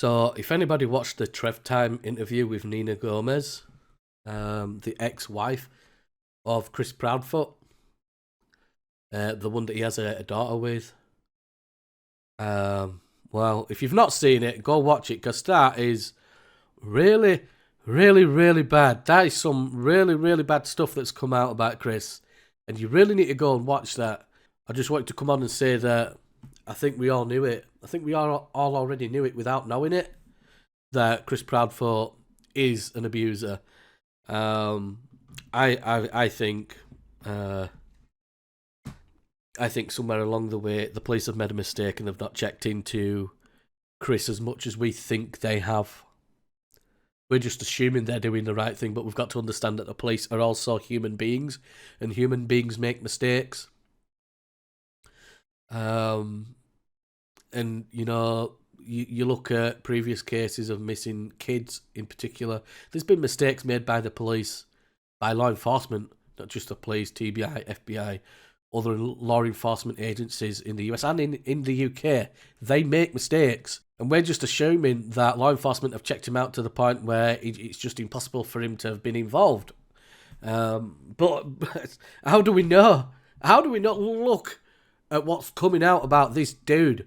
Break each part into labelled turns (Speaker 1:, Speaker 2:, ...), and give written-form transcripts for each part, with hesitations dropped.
Speaker 1: So, if anybody watched the Trev Time interview with Nina Gomez, the ex-wife of Chris Proudfoot, the one that he has a daughter with, well, if you've not seen it, go watch it, because that is really, really, really bad. That is some really, really bad stuff that's come out about Chris, and you really need to go and watch that. I just wanted to come on and say that I think we all knew it. I think we all already knew it without knowing it, that Chris Proudfoot is an abuser. I think somewhere along the way the police have made a mistake and they've not checked into Chris as much as we think they have. We're just assuming they're doing the right thing, but we've got to understand that the police are also human beings, and human beings make mistakes. And, you know, you look at previous cases of missing kids in particular. There's been mistakes made by the police, by law enforcement, not just the police, TBI, FBI, other law enforcement agencies in the US and in the UK. They make mistakes. And we're just assuming that law enforcement have checked him out to the point where it's just impossible for him to have been involved. But how do we know? How do we not look at what's coming out about this dude?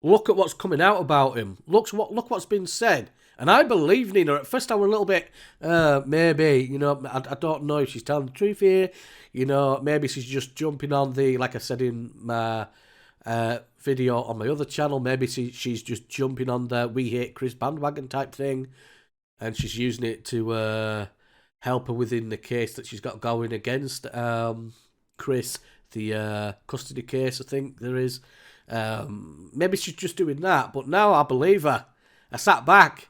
Speaker 1: Look at what's coming out about him. Look what's been said. And I believe Nina. At first I was a little bit, maybe, you know, I don't know if she's telling the truth here. You know, maybe she's just jumping on the, like I said in my video on my other channel, maybe she's just jumping on the We Hate Chris bandwagon type thing. And she's using it to help her within the case that she's got going against Chris, the custody case I think there is. Maybe she's just doing that, but now I believe her. I sat back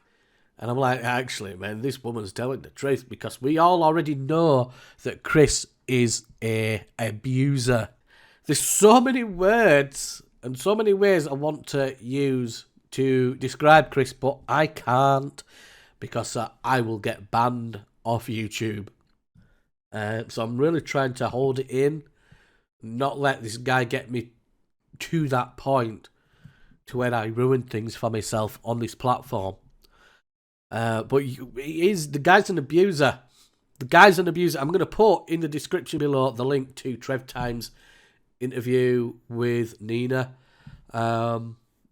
Speaker 1: and I'm like, actually, man, this woman's telling the truth, because we all already know that Chris is a abuser. There's so many words and so many ways I want to use to describe Chris, but I can't, because I will get banned off YouTube. So I'm really trying to hold it in, not let this guy get me to that point to where I ruin things for myself on this platform. But the guy's an abuser. The guy's an abuser. I'm going to put in the description below the link to Trev Time's interview with Nina.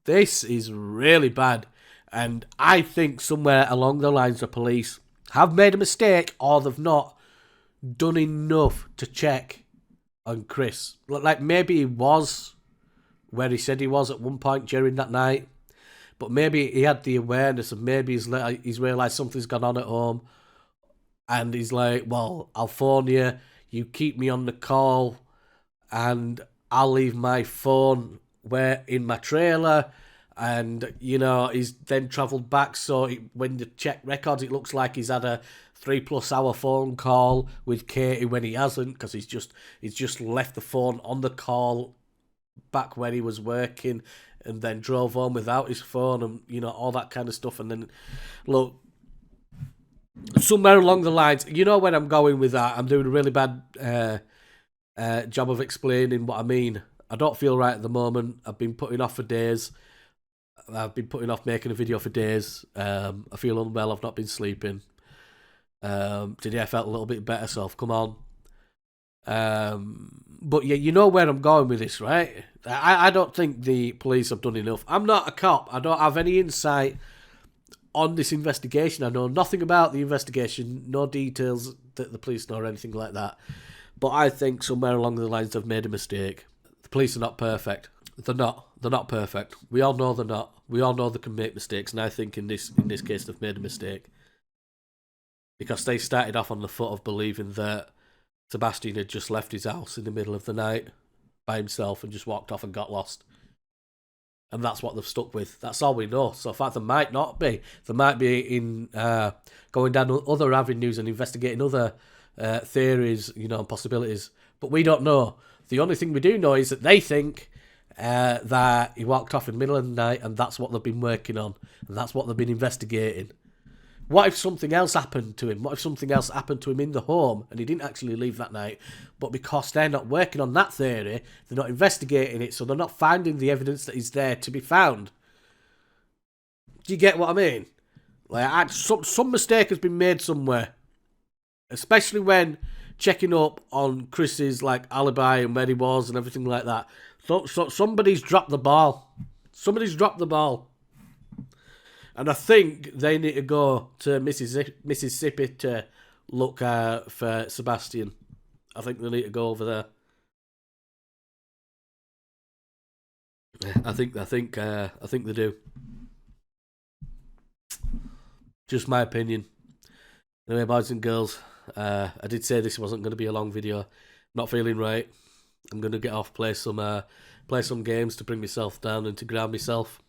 Speaker 1: This is really bad. And I think somewhere along the lines the police have made a mistake, or they've not done enough to check on Chris. Like maybe he was where he said he was at one point during that night, but maybe he had the awareness of, maybe he's realised something's gone on at home, and he's like, well, I'll phone you keep me on the call, and I'll leave my phone in my trailer. And, you know, he's then travelled back, so when you check records, it looks like he's had a 3+ hour phone call with Katie when he hasn't, because he's just left the phone on the call back where he was working, and then drove home without his phone, and, you know, all that kind of stuff. And then, look, somewhere along the lines, you know where I'm going with that. I'm doing a really bad job of explaining what I mean. I don't feel right at the moment. I've been putting off for days. I've been putting off making a video for days. I feel unwell. I've not been sleeping. Today I felt a little bit better, so I've come on. But yeah, you know where I'm going with this, right? I don't think the police have done enough. I'm not a cop. I don't have any insight on this investigation. I know nothing about the investigation, no details that the police know or anything like that. But I think somewhere along the lines they've made a mistake. The police are not perfect. They're not perfect. We all know they're not. We all know they can make mistakes, and I think in this case they've made a mistake, because they started off on the foot of believing that Sebastian had just left his house in the middle of the night by himself and just walked off and got lost. And that's what they've stuck with. That's all we know. So in fact, there might not be. There might be in going down other avenues and investigating other theories, you know, and possibilities. But we don't know. The only thing we do know is that they think that he walked off in the middle of the night, and that's what they've been working on, and that's what they've been investigating. What if something else happened to him? What if something else happened to him in the home and he didn't actually leave that night? But because they're not working on that theory, they're not investigating it, so they're not finding the evidence that is there to be found. Do you get what I mean? Like, some mistake has been made somewhere, especially when checking up on Chris's like alibi and where he was and everything like that. So somebody's dropped the ball. Somebody's dropped the ball, and I think they need to go to Mississippi to look for Sebastian. I think they need to go over there. I think they do. Just my opinion. Anyway, boys and girls, I did say this wasn't going to be a long video. Not feeling right. I'm going to get off, play some games to bring myself down and to ground myself.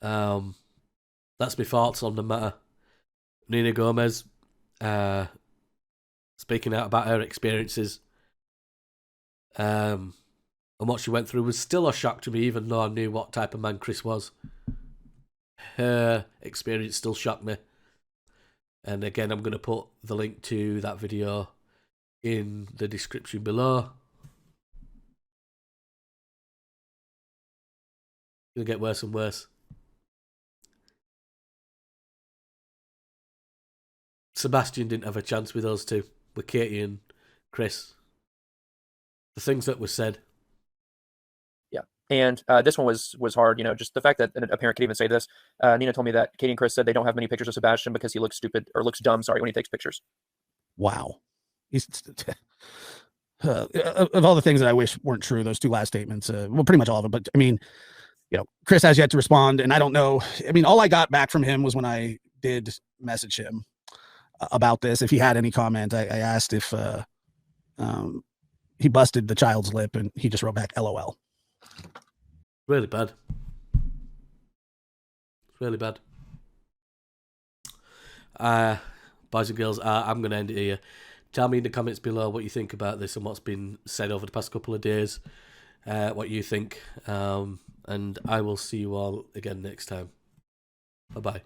Speaker 1: That's my thoughts on the matter. Nina Gomez, speaking out about her experiences, and what she went through was still a shock to me, even though I knew what type of man Chris was. Her experience still shocked me. And again, I'm going to put the link to that video in the description below. It'll get worse and worse. Sebastian didn't have a chance with those two, with Katie and Chris. The things that were said.
Speaker 2: Yeah. And this one was hard, just the fact that a parent could even say this. Nina told me that Katie and Chris said they don't have many pictures of Sebastian because he looks stupid or looks dumb, when he takes pictures.
Speaker 3: Wow. He's of all the things that I wish weren't true, those two last statements, well, pretty much all of them. But I mean, Chris has yet to respond, and I don't know. I mean, all I got back from him was when I did message him about this, if he had any comment. I asked if he busted the child's lip, and he just wrote back, LOL.
Speaker 1: Really bad. Really bad. Boys and girls, I'm going to end it here. Tell me in the comments below what you think about this and what's been said over the past couple of days. What you think. And I will see you all again next time. Bye-bye.